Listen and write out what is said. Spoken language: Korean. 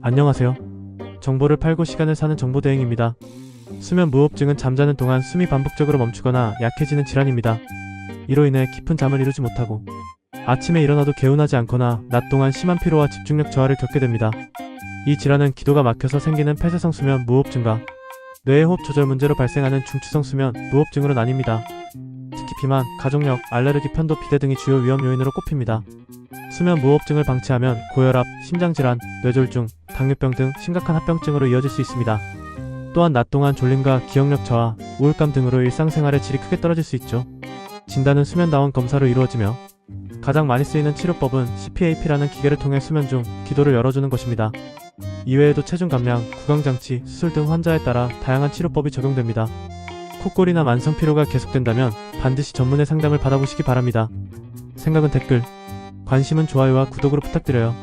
안녕하세요. 정보를 팔고 시간을 사는 정보대행입니다. 수면 무호흡증은 잠자는 동안 숨이 반복적으로 멈추거나 약해지는 질환입니다. 이로 인해 깊은 잠을 이루지 못하고 아침에 일어나도 개운하지 않거나 낮 동안 심한 피로와 집중력 저하를 겪게 됩니다. 이 질환은 기도가 막혀서 생기는 폐쇄성 수면 무호흡증과 뇌의 호흡 조절 문제로 발생하는 중추성 수면 무호흡증으로 나뉩니다. 특히 비만, 가족력, 알레르기, 편도, 비대 등이 주요 위험 요인으로 꼽힙니다. 수면 무호흡증을 방치하면 고혈압, 심장질환, 뇌졸중, 당뇨병 등 심각한 합병증으로 이어질 수 있습니다. 또한 낮 동안 졸림과 기억력 저하, 우울감 등으로 일상생활의 질이 크게 떨어질 수 있죠. 진단은 수면다원 검사로 이루어지며 가장 많이 쓰이는 치료법은 CPAP라는 기계를 통해 수면 중 기도를 열어주는 것입니다. 이외에도 체중 감량, 구강장치, 수술 등 환자에 따라 다양한 치료법이 적용됩니다. 콧골이나 만성 피로가 계속된다면 반드시 전문의 상담을 받아보시기 바랍니다. 생각은 댓글, 관심은 좋아요와 구독으로 부탁드려요.